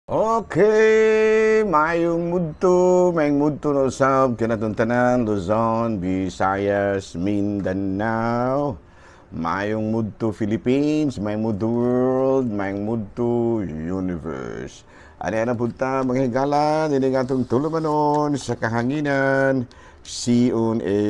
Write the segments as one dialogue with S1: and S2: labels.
S1: Okay, mayong mudto no sab kinatuntanan Luzon, Visayas, Mindanao. Mayong mudto Philippines, mayong mudto world, mayong mudto universe. Ano na punta mga higala, hindi nga itong tulumanon sa kahanginan, C.O.A.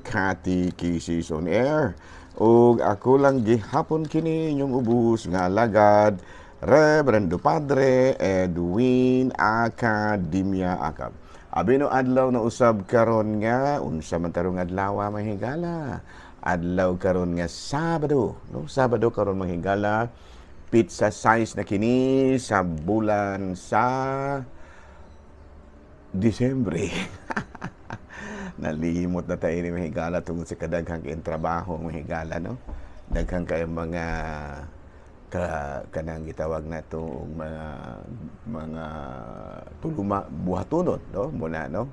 S1: Catechesis on Air. O ako lang gihapon kini inyong ubus nga lagad, Reverendo Padre Edwin Academia Acab. Abi no adlaw na usab karon nga unsa man tarong adlaw mahigala. Adlaw karon nga Sabado, no? Sabado karon mahigala. Pizza size na kini sa bulan sa Disyembre. Nalimot na tayo ni mahigala tungod sa kadaghang kayong trabaho mahigala, no? Daghang kayong mga kanang gitawag na to mga tuluma buhatonod, no, muna, no.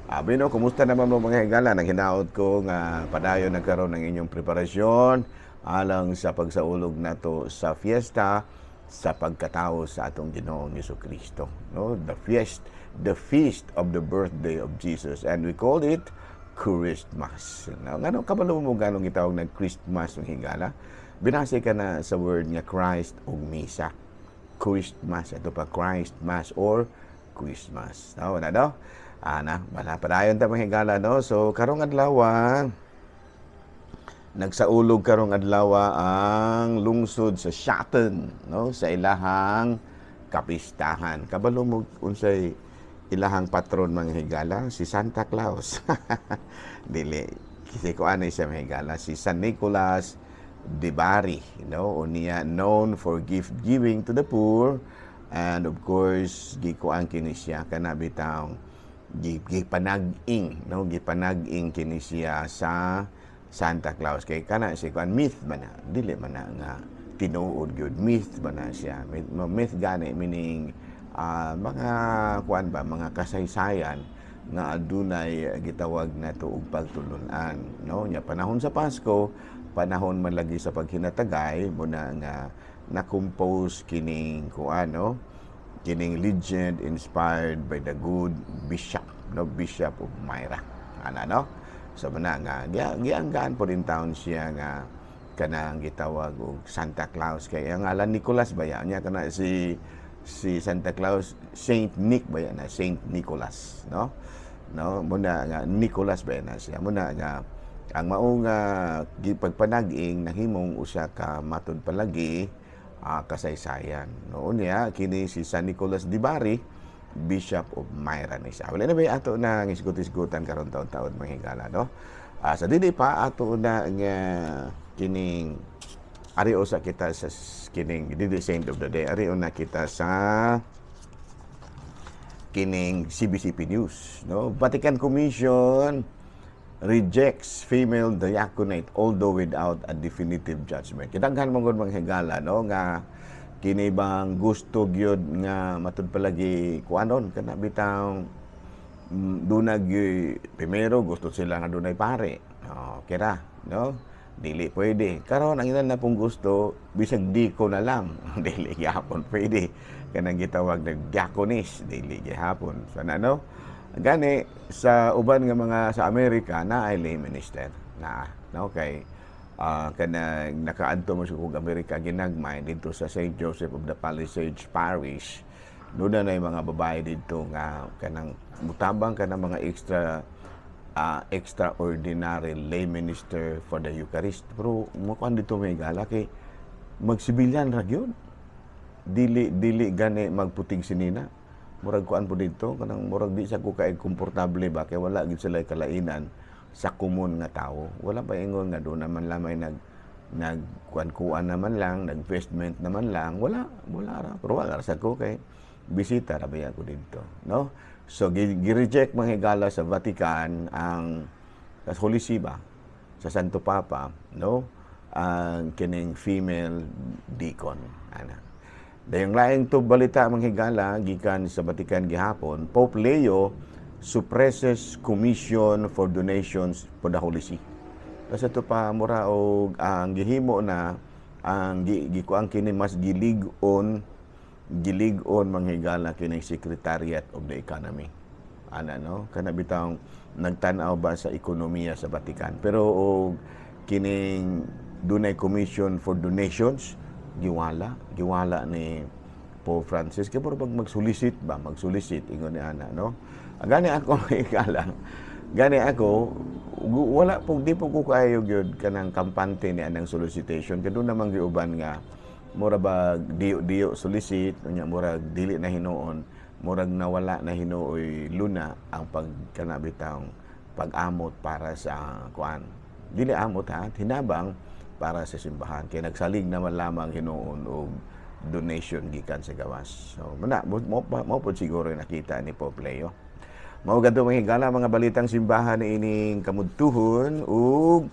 S1: Abi no, kumusta naman mo mga higala? Naghinaot ko nga padayon nagkaroon ng inyong preparasyon alang sa pagsaulog nato sa fiesta sa pagkatao sa atong Ginoong Jesucristo, no. The feast of the birthday of Jesus, and we called it Christmas. No, ngano kabalo mo ganong gitawag ng Christmas ng higala? Binase ka na sa word nga Christ o Misa. Christmas. Ito pa, Christ Mass or Christmas. No, na do? Ana, wala pa dayon ta mahigala, no? So, karong adlaw, nagsaulog karong adlaw ang lungsod sa Shaton, no? Sa ilahang kapistahan. Kabalo mo unsay ilahang patron mga higala? Si Santa Claus. Dili. Kasi ko ano siya mahigala? Si San Nicolas de Bari, you know, unya known for gift giving to the poor, and of course gikuan kini siya kana bitaw gipanag-ing, no, gipanag-ing kini siya sa Santa Claus kay kana siya kuan myth man na dili man na nga tinuod gyud, myth man na siya. Myth gani meaning mga kuan ba, mga kasaysayan nga adunay gitawag nato og pagtulunan, no, nya panahon sa Pasko, panahon man lagi sa paghinatagay muna nga na-compose kining kuano, kining legend inspired by the good bishop, no, Bishop of Myra, ana, no. So muna nga gianggaan po rin taon siya nga kanang gitawag og Santa Claus kay ang ngalan Nicolas baya niya kana si Santa Claus, Saint Nick baya na, Saint Nicholas, no, no, muna nga Nicolas baya na siya, muna nga ang maong gipagpanag-ing nahimong usa ka matud palagi kasaysayan. Noon niya kini si San Nicolas de Bari, Bishop of Myra ni siya. Wala na ba ato na ngisgot-isgutan karon taon-taon mga higala, no? Sa dili pa ato na nga kining ari usa kita sa kining the saint of the day. Ari na kita sa kining CBCP News, no? Vatican Commission rejects female diaconate although without a definitive judgment. Kitanghan mo gud mga higala, no, nga kini bang gusto gyud nga matud palagi kuanon kana bitaw dunag primero gusto sila nga dunay pare. Kira, no? Dili pwede. Karon ang ilan na pong gusto bisag diko na lang. Dili gyapon pwede. Kanang gitawag na diaconess, dili gyapon. So ano? Gani sa uban nga mga sa Amerika na ay lay minister na, no, kay kana nakaadto mo sa kung Amerika ginagmay dito sa St. Joseph of the Palisades Parish. Doon na mga babae dito nga kanang mutabang kanang mga extraordinary lay minister for the Eucharist. Pero mukuan dito may gala kay magsibilyan ra gyud. Dili gani magputing sinina. Murag kuan po dito kanang murag di sa ko kay komportable ba kay wala gid sila kalainan sa common nga tawo. Wala pa ingon nga do naman lamay nag kuan naman lang, nag-investment naman lang, wala ra. Pero wala sa ko kay bisita ra ba ko dito, no? So gi-reject mga higala sa Vatican ang sa Holy See ba sa Santo Papa, no? Ang kining female deacon ana. Dayong laing to balita mga higala gikan sa Vatican gihapon, Pope Leo suppresses commission for donations for the Holy See. Kasi ito pa mura og ang gihimo na ang gikuang kini mas gilig-on gilig-on manghigala kining Secretariat of the Economy. Ana no, kana bitang nagtan-aw ba sa ekonomiya sa Vatican. Pero og kining dunay Commission for Donations, giwala ni Pope Francis kay pag magsolicit ingon ni ana no. Gani ako higala. Gani ako wala pug di po ko kaayo gyud kanang kampante ni anang solicitation kay doon namang giuban nga mura ba diyo solicit unya murag dili na hinuon murag nawala na hinuoy luna ang pagkanabitang pag-amot para sa kuan dili amot ha hinabang para sa simbahan kay nagsalig naman lamang hinuon og donation gikan sa gawas. So mo pod siguro nakita ni Pope Leo. Mao gadto manghigala mga balitang simbahan ining kamudtuhon ug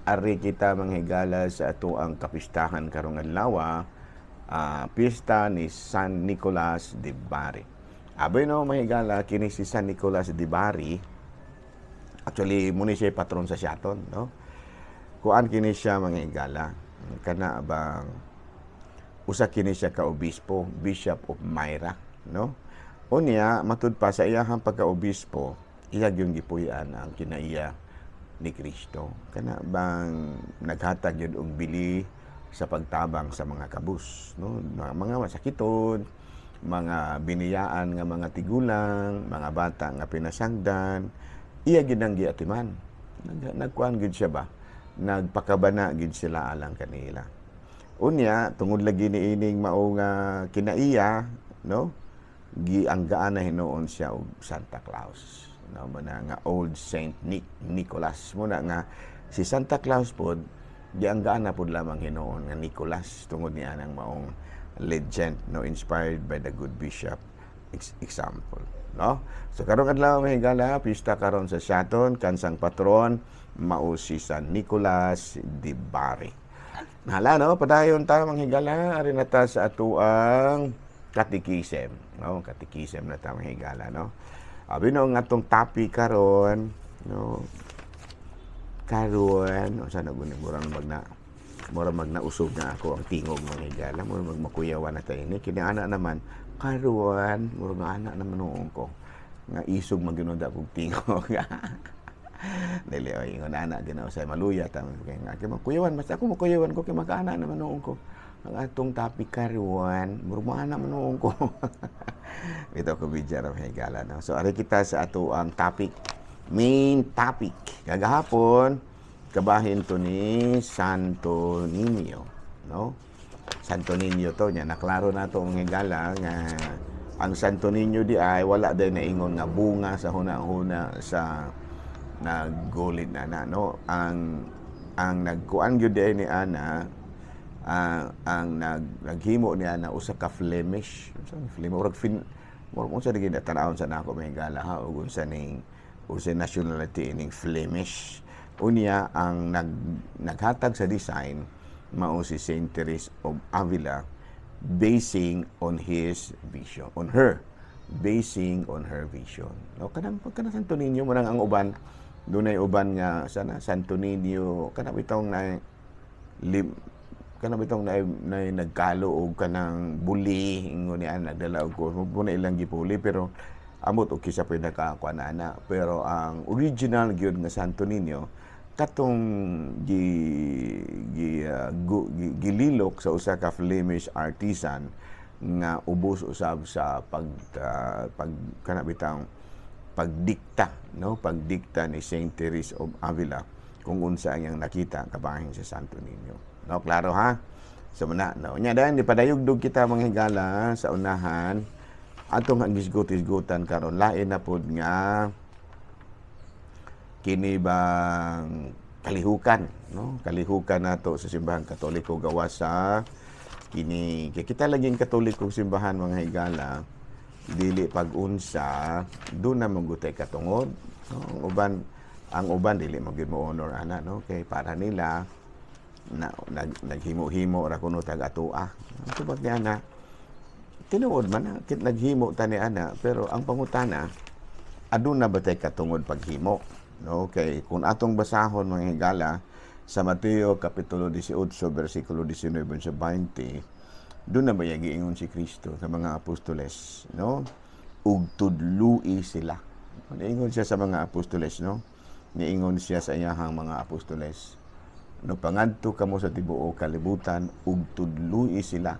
S1: ari kita manghigala sa ato ang kapistahan karong adlaw, pista ni San Nicolas de Bari. Abay no mahigala kini si San Nicolas de Bari. Actually muni siya patron sa Siaton, no? Kuan kini siya manghigala kana bang usa kini siya ka obispo, Bishop of Myra, no? Unya matud pa sa iyahang pagka-obispo, iya gyud gipuy-an ang kinaiya ni Kristo. Kana bang naghatag yun og bili sa pagtabang sa mga kabus, no? Mga masakiton, mga biniyaan nga mga tigulang, mga bata nga pinasangdan, iya gyud ang giatiman. Nagkuan gyud siya ba? Nagpakabana gyud sila alang kanila. Unya tungod lagi ni ining mao nga kinaiya, no? Gianggaan na hinuon siya og Santa Claus. No, mana nga old Saint Nicholas mo na nga si Santa Claus pod gianggaan na pod lamang hinuon nga Nicholas tungod niya nang maong legend no inspired by the good bishop example no. So karong adlaw mahigala pista karon sa Siaton kansang patron mao si San Nicolas de Bari. Hala no padayon ta manghigala ari na ta sa atuang katikisem no katikisem na ta manghigala no. Abi no nga tong topic karon no karon sa nagun murang magnausog na ako ang tingog mga higala murang magmakuyawan na tayo ni kini ana naman karon murang ana naman noon ko nga isog maginoda kog tingog dili oy ingon ana ginaw sa maluya ta kay nga kay makuyawan basta ako makuyawan ko kay makaana naman noon ko ang atong topic karon murang ana noon ko. Ito ko bidya ra higala no. So ari kita sa ato ang topic, main topic. Kagahapon kabahin to ni Santo Niño, no? Santo Niño to nya naklaro na to ang higala nga ang Santo Niño di ay wala day naingon nga bunga sa hunahuna sa naggulid na no. Ang nagkuan gyud ni ana ang naghimo niya na usa ka Flemish unsa digid tan-awon sa nako mahigala ha ug unsa nationality ning Flemish unya ang naghatag sa design mao si Saint Teresa of Avila basing on her vision no kanang Santo Niño mo nang ang uban dunay uban nga sana Santo Niño kana bitong na nagkalo og kanang buli ingon niya nagdala og mo na ilang gipuli pero amot og kisa pwede ka kuanana pero ang original gyud nga Santo Niño katong gililok sa usa ka Flemish artisan nga ubos usab sa pagdikta ni Saint Teresa of Avila kung unsa ang nakita kabahin sa Santo Niño. No, klaro ha? So muna, no. Nya dahil di padayugdog kita mga higala sa unahan atong ang gisgot-isgutan karon lain na pod nga kini bang kalihukan, no? Kalihukan nato sa simbahang Katoliko gawas sa kini kita laging Katolikong simbahan mga higala dili pag-unsa do na magutay katungod, no? Ang uban dili magid mo honor ana no kay para nila naghimo-himo ra kuno taga-tua. Subag niya na tinuod man na naghimo tani ana pero ang pangutana aduna ba tay katungod paghimo no kay kung atong basahon mga higala sa Mateo kapitulo 18 bersikulo 19 sa 20 Doon na ba giingon si Kristo sa mga apostoles, no? Ug tudlui sila. Niingon siya sa mga apostoles, no? Niingon siya sa iyahang mga apostoles. No pangadto kamo sa tibuok kalibutan ug tudlui sila.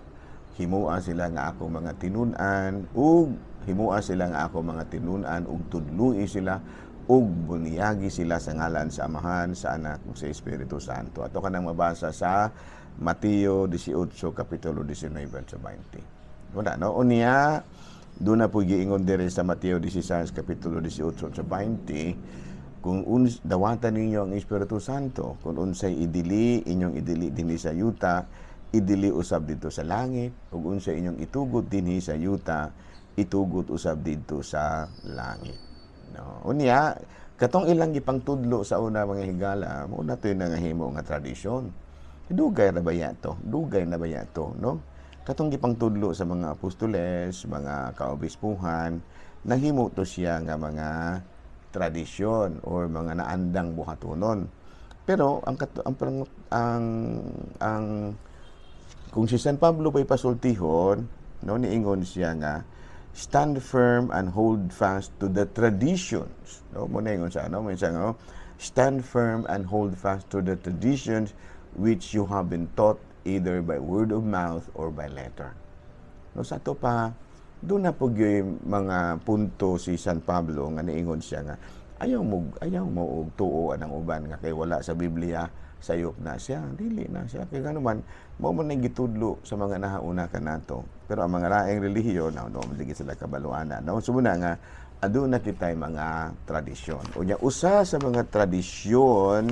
S1: Himua sila nga ako mga tinun-an ug himua sila nga ako mga tinun-an ug tudlui sila ug bunyagi sila sa ngalan sa Amahan, sa Anak ug sa Espiritu Santo. Ato kanang mabasa sa Mateo 18 kapitulo 19 sa 20. Wala no unya doon na po giingon dire sa Mateo 16 kapitulo 18 sa 20 kung dawatan ninyo ang Espiritu Santo kung unsay inyong idili dinhi sa yuta idili usab dito sa langit ug unsay inyong itugot dinhi sa yuta itugot usab dito sa langit. No. Unya, katong ilang gipangtudlo sa una mga higala, mo na to yung nangahimo nga tradisyon. Dugay na ba yato? Dugay na ba yato, no? Katong gipangtudlo sa mga apostoles, mga kaobispuhan, nahimo to siya nga mga tradisyon or mga naandang buhatonon. Pero ang kung si San Pablo pa'y pasultihon, no, niingon siya nga stand firm and hold fast to the traditions. No, mo na ingon sa ano, may isang stand firm and hold fast to the traditions which you have been taught either by word of mouth or by letter. No, sa to pa doon na po yung mga punto si San Pablo nga niingon siya nga ayaw mo og tuo ang uban nga kay wala sa Biblia sayop na siya, dili na siya. Kaya gano man, mao man gitudlo sa mga nahauna kanato. Pero ang mga laing relihiyon, no, dili sila kabaluana. No, sumuna nga, aduna kitay mga tradisyon. Unya usa sa mga tradisyon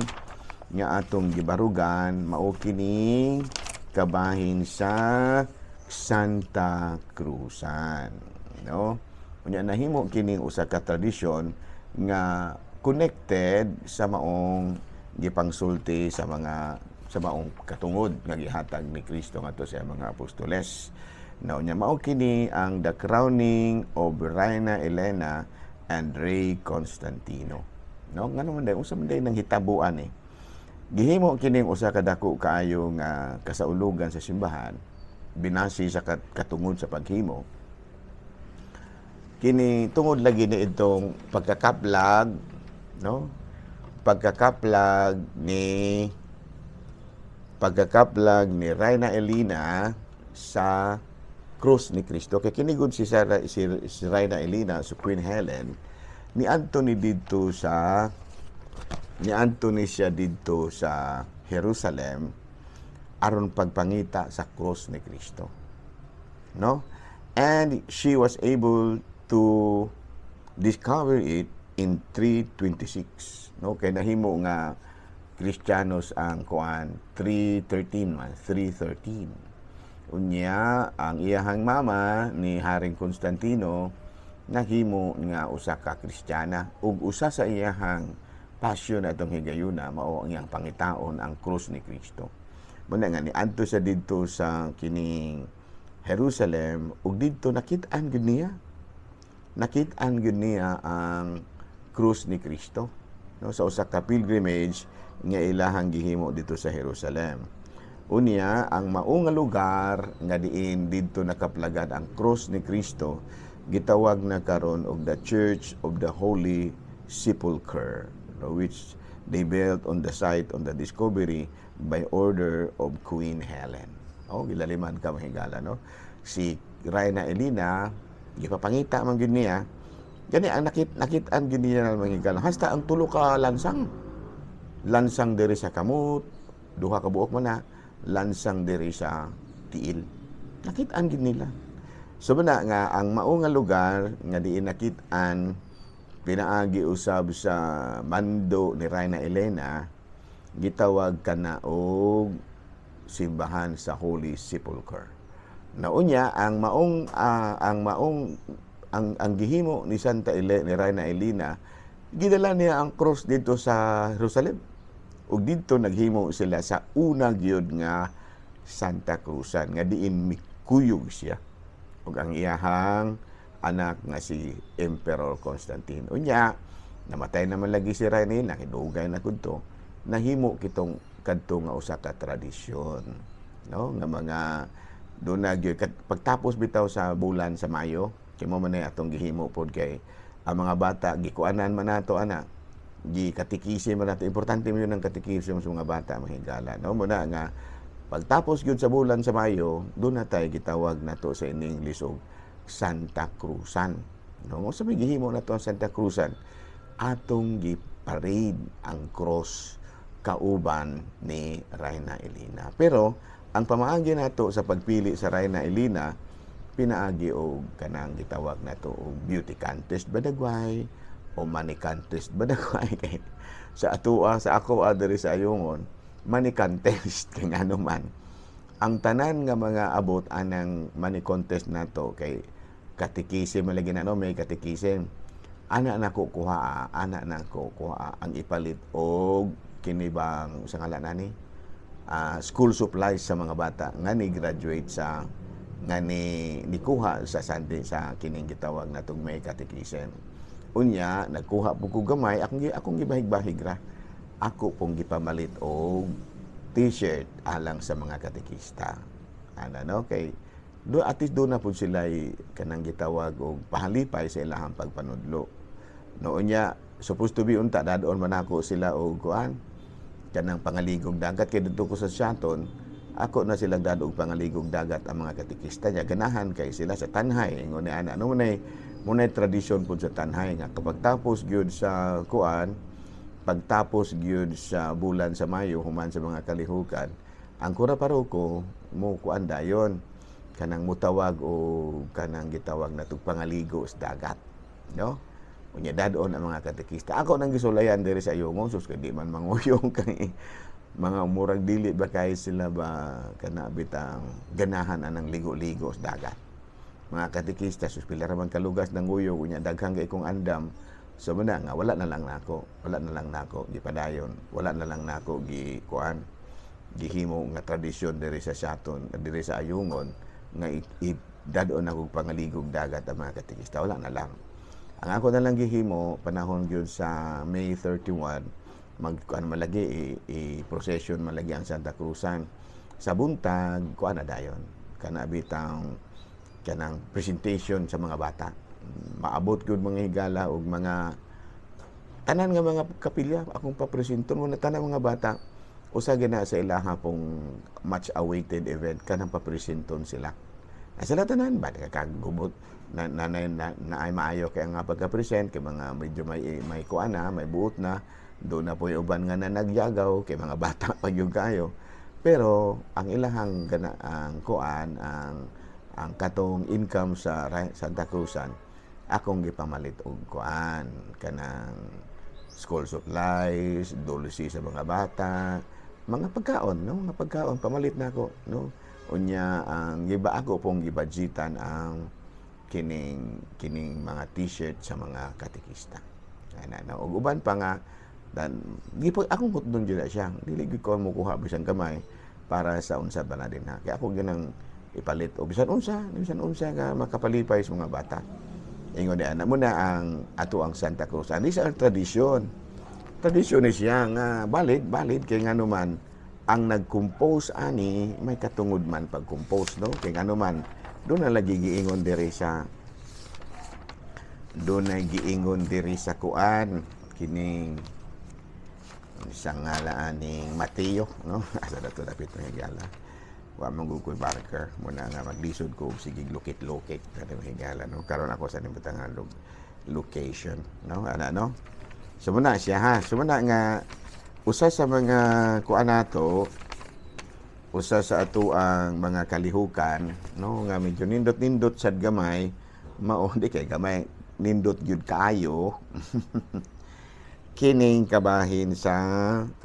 S1: nga atong gibarugan, mao kining kabahin sa Santa Cruzan. No? Unya nahimo kining usa ka tradisyon nga connected sa maong gipangsulti sa maong katungod nga gihatag ni Kristo ngadto sa mga apostoles. Now nya mao kini ang the crowning of Reina Elena and Rey Constantino. No, ngano man day usa man day nang hitabuan Gihimo kining usa ka dako kaayo nga kasaulugan sa simbahan binasi sa katungod sa paghimo. Kini tungod lagi ni itong pagkakaplag, no? Pagkakaplag ni Reina Elena sa krus ni Kristo. Kay kinigod si Reina Elena sa Queen Helen ni Anthony siya dito sa Jerusalem aron pagpangita sa krus ni Kristo. No? And she was able to discover it in 326. No, kay nahimo nga Kristiyanos ang kuan 313. Unya ang iyahang mama ni Haring Constantino nahimo nga usa ka Kristiyana ug usa sa iyahang pasyon atong higayuna mao ang iyang pangitaon ang krus ni Kristo. Muna nga ni adto sa didto sa kining Jerusalem ug didto nakit-an gyud niya ang krus ni Kristo. No, sa usa ka pilgrimage nga ilahang gihimo dito sa Jerusalem. Unya ang mao nga lugar nga diin didto nakaplagad ang krus ni Kristo gitawag na karon og the Church of the Holy Sepulchre, which they built on the site on the discovery by order of Queen Helen. Gilaliman ka mahigala, no? Si Reina Elena gipapangita man gyud niya gani ang nakit-an gyud niya mga higala. Hasta ang tulo ka lansang diri sa kamot, duha ka buok man na, lansang diri sa tiil. Nakit-an gyud nila. So bana nga ang mao nga lugar nga diin nakit-an pinaagi usab sa mando ni Reina Elena gitawag kana og simbahan sa Holy Sepulchre. Naunya ang gihimo ni ni Reina Elena gidala niya ang cross dito sa Jerusalem. Ug dito naghimo sila sa una gyud nga Santa Cruzan nga diin mikuyog siya. Ug ang iyahang anak nga si Emperor Constantine. Unya namatay naman lagi si Reina Elena, kidugay na kudto. Nahimo kitong kadto nga usa ka tradisyon, no, nga mga do na gyud pagtapos bitaw sa bulan sa Mayo kay mo man atong gihimo pod kay ang mga bata gikuanan man nato ana gikatikisim man nato importante man yun ang katikisim sa mga bata mahigala no muna nga pagtapos gyud sa bulan sa Mayo do na tay gitawag nato sa English og Santa Cruzan no sa gihimo nato ang Santa Cruzan atong giparade ang cross kauban ni Reyna Elena pero ang pamaagi nato sa pagpili sa Reyna Elena pinaagi og kanang gitawag nato og beauty contest badagway o money contest badagway kay sa atoa sa ako diri sa Ayungon money contest kay ngano man ang tanan nga mga abot anang money contest nato kay katikisim malagi na no may katikisim ana nako kuha ang ipalit og kini bang sa ngalan nani school supplies sa mga bata nga ni graduate sa nga ni kuha sa Sunday sa kining gitawag natong may catechism. Unya nagkuha po ko gamay akong gibahig-bahig ra. Ako pong gipamalit og t-shirt alang sa mga katekista. Ana no kay do at least do na pud sila kanang gitawag og pahalipay sa ilahang pagpanudlo. Noon niya supposed to be unta dadon man ako sila og kuan kanang pangaligong dagat kay dito ko sa Shanton ako na silang dadog pangaligong dagat ang mga katekista niya ganahan kay sila sa tanhay ingon ni ana ano munay tradisyon pud sa tanhay nga kapag tapos gyud sa kuan pagtapos gyud sa bulan sa Mayo human sa mga kalihukan ang kura paroko mo kuan dayon kanang mutawag o kanang gitawag natong pangaligo sa dagat no unya dadon ang mga katekista ako nang gisulayan diri sa Ayungon sus kay di man manguyong kay mga murag dili ba kay sila ba kana bitang ganahan anang ligo-ligo sa dagat mga katekista sus pila ra man kalugas ng uyog unya daghang kay kong andam so muna nga wala na lang nako gipadayon wala na lang nako gikuan gihimo nga tradisyon diri sa Shanton diri sa Ayungon nga dadon ako pangaligog dagat ang mga katekista wala na lang. Ang ako na lang gihimo panahon gyud sa May 31 magkuan malagi i-procession malagi ang Santa Cruzan sa buntag kuan na dayon kana bitang kanang presentation sa mga bata maabot gyud mga higala og mga tanan nga mga kapilya akong papresenton mo na tanan mga bata usa gina sa ilaha pong much awaited event kanang papresenton sila sila tanan ba kagubot na ay maayo kay nga pagka-present kay mga medyo may kuana, may buot na doon na po yung uban nga na nagyagaw kay mga bata pag yung kayo pero ang ilahang ang kuan ang katong income sa Santa Cruzan akong gipamalit og kuan kanang school supplies dulce sa mga bata mga pagkaon no mga pagkaon pamalit na ako no unya ang giba ako pong gibudgetan ang kining mga t-shirt sa mga katekista. Ana og uban pa nga dan akong hutdon jud siya. Dili gyud ko mo kuha bisan kamay para sa unsa ba na din ha. Kaya ako ganang ipalit o bisan unsa nga makapalipay sa mga bata. Ingon di ana mo na ang ato ang Santa Cruz. Ani sa tradisyon. Tradisyon ni siya nga valid kay ngano man ang nag-compose ani may katungod man pag-compose no kay ngano man doon na lagi giingon diri sa kuan kining isang alaaning Mateo no asa dato dapit ng higala wa manggugoy barker muna nga maglisod ko sige lukit-lukit kada higala no karon ako sa nimbutangan location no ana no so muna siya ha so muna nga usa sa mga kuan nato usa sa ato ang mga kalihukan no nga medyo nindot sad gamay mao di kay gamay nindot gyud kaayo kining kabahin sa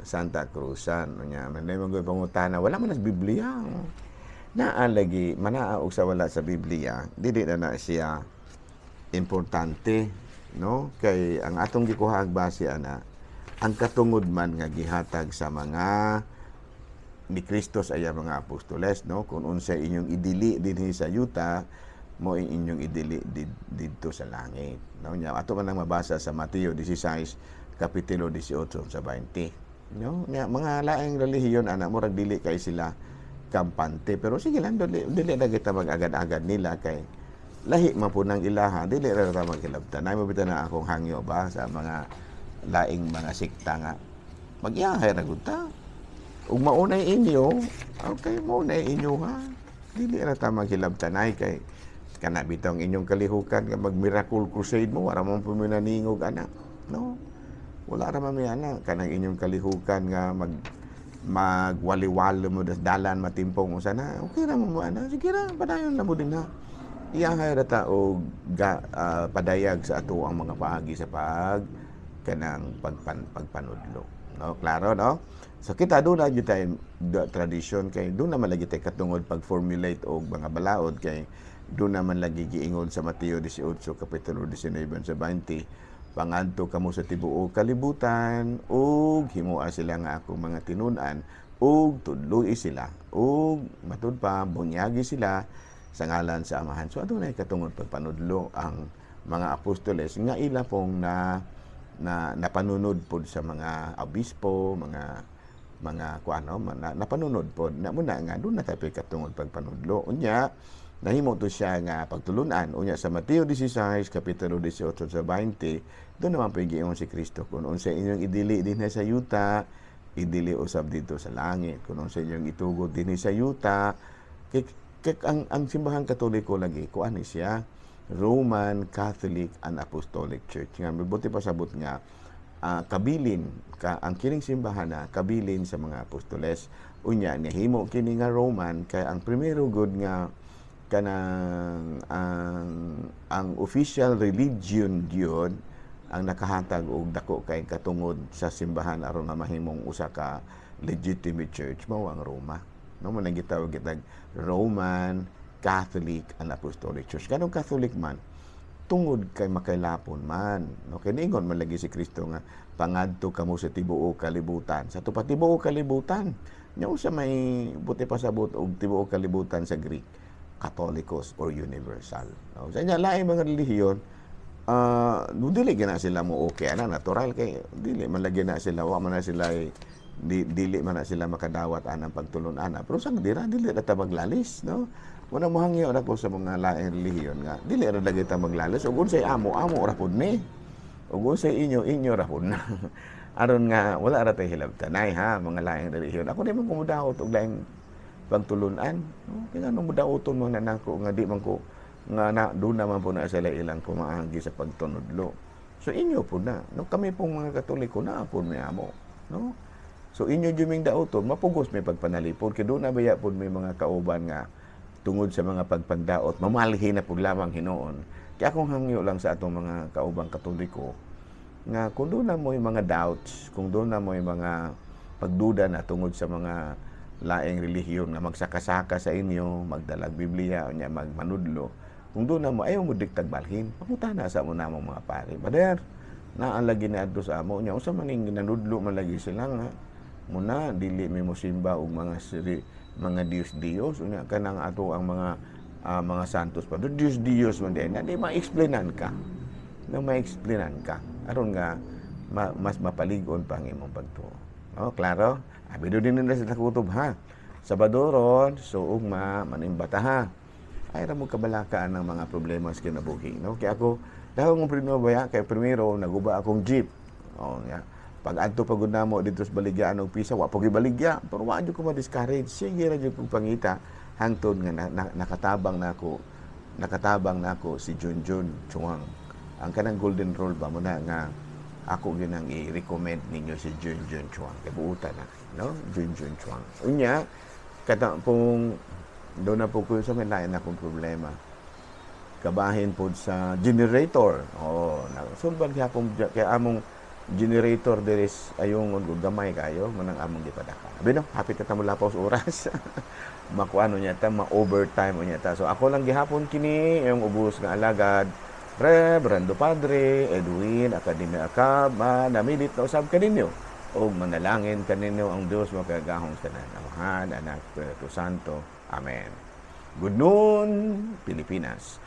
S1: Santa Cruzan nya man mo gyud pangutana wala man sa Biblia naa lagi manaa og sa wala sa Biblia dili na siya importante no kay ang atong gikuhaag base ana ang katungod man nga gihatag sa mga ni Kristo sa iya mga apostoles no kung unsa inyong idili dinhi sa yuta mo inyong idili didto sa langit no nya ato man lang mabasa sa Mateo 16 kapitulo 18 sa 20 no nya mga laing relihiyon ana murag dili kay sila kampante. Pero sige lang, dili na kita mag-agad-agad nila kay lahi man po ng ilaha, dili ra ta maghilabtan. Ay mabita na akong hangyo ba sa mga laing mga sikta nga. Mag-iyahay ra gud ta. Ug maunay inyo, okay, maunay inyo ha. Dili ra ta maghilabtanay kay kana bitong inyong kalihukan nga mag-miracle crusade mo, wala man po naningog ana. No? Wala ra man may ana kanang inyong kalihukan nga magwaliwalo mo dalan matimpong mo sana. Okay ra mo ana. Sige ra, padayon na mo din ha. Iyahay ra ta og padayag sa ato ang mga paagi sa kanang pagpanudlo. No, klaro no? So kita doon na tayo tradition kay doon naman lagi tayo katungod pag-formulate og mga balaod kay doon naman lagi giingon sa Mateo 18 kapitulo 19 sa 20 pangadto kamo sa tibuok kalibutan ug himuha sila nga akong mga tinun-an ug tudloy sila ug matud pa bunyagi sila sa ngalan sa Amahan. So adunay katungod pagpanudlo ang mga apostoles nga ila pong napanunod pod sa mga obispo, mga kuano, napanunod pod na muna nga doon na tayo katungod pagpanudlo. Unya nahimo to siya nga pagtulunan unya sa Mateo 16 kapitulo 18 sa 20 doon naman pagiingon si Kristo kung unsa inyong idili dinhi sa yuta idili usab dito sa langit kung unsa inyong itugod dinhi sa yuta ang simbahang Katoliko lagi kuan siya Roman Catholic and Apostolic Church nga mabuti pa sabot nga kabilin ang kining simbahan na kabilin sa mga apostoles unya niya himo kini nga Roman kay ang primero good nga kanang ang official religion gyud ang nakahatag og dako kay katungod sa simbahan aron nga mahimong usa ka legitimate church mao ang Roma. No mo nang gitawag kitag Roman Catholic and Apostolic Church. Kanong Catholic man tungod kay makailapon man. No kay ningon man lagi si Kristo nga pangadto kamo sa tibuok kalibutan. Sa tupa tibuok kalibutan. Nya sa may buti pasabot og tibuok kalibutan sa Greek, Catholicos or universal. No sa nya lain mga relihiyon dili gina sila mo okay ana natural kay dili man lagi na sila wa man na sila dili man na sila makadawat anang pagtulon ana pero sang dili na ta maglalis no muna mo hangyo na po sa mga laing relihiyon nga dili ra lagi ta maglalis ug unsay amo ra pud ni ug unsay inyo ra pud na aron nga wala ra tay hilabtanay ha mga laing relihiyon ako di man kumudawat og laing pagtulunan no kaya no mudawton mo na nako nga di man ko nga doon naman po na sila ilang kumaagi sa pagtunudlo so inyo po na no kami pong mga Katoliko na po may amo no. So inyo juming daoton mapugos may pagpanalipod kay doon na baya pud may mga kauban nga tungod sa mga pagpagdaot mamalhi na pud lamang hinuon. Kaya akong hangyo lang sa atong mga kaubang Katoliko nga kung doon na mo yung mga doubts, kung doon na mo yung mga pagduda na tungod sa mga laing relihiyon nga magsakasaka sa inyo, magdalag Biblia o nya magmanudlo, kung doon na mo ayaw mo digtag balhin, papunta na sa muna mong mga pare. Bader, naan lagi na adto sa amo nya usa maning ginanudlo man lagi sila nga muna dili mi mosimba og mga Dios unya kanang ato ang mga santos pa Dios man din di ma-explainan ka na ma-explainan ka aron nga mas mapaligon pa ang imong pagtuo no klaro abi do din na sa kutob ha Sabadoron so ugma manimbata ha ay ra mo kabalakaan ng mga problema sa kinabuhi no kay ako daw ng prinobaya kay primero naguba akong jeep ya pag adto pagud namo dito sa baligyan og pisa wa pag ibaligya pero wa jud ko ma-discourage sige ra jud kong pangita hangtod nga nakatabang nako si Junjun Chuang ang kanang golden rule ba mo na nga ako gyud ang i-recommend ninyo si Junjun Chuang kay buutan na no Junjun Chuang unya kada kung do na po ko sa may lain akong problema kabahin po sa generator sulban kay among generator deres ayong gamay kayo manang among gipadaka. Abi no, hapit ta mo lapaw sa oras. Makuano niya ta, ma-overtime niya ta. So ako lang gihapon kini yung ubos nga alagad. Brando Padre, Edwin, Akademya Akab, namilit na usab kaninyo. O manalangin kaninyo ang Dios makagahong tanan. Amahan, Anak, Espiritu Santo. Amen. Good noon, Pilipinas.